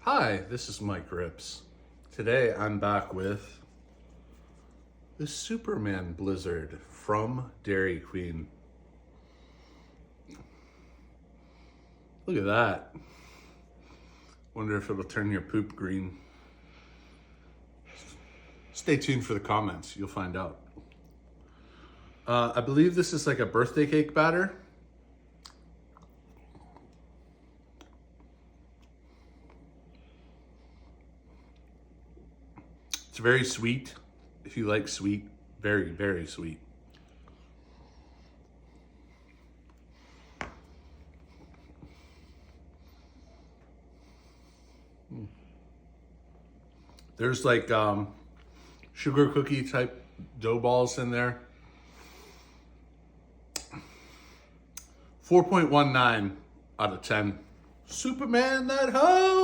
Hi, this is Mike Rips. Today I'm back with the Superman Blizzard from Dairy Queen. Look at that. Wonder if it'll turn your poop green. Stay tuned for the comments, you'll find out. I believe this is like a birthday cake batter. It's very sweet. If you like sweet, very, very sweet. There's like sugar cookie type dough balls in there. 4.19 out of 10. Superman that hoe!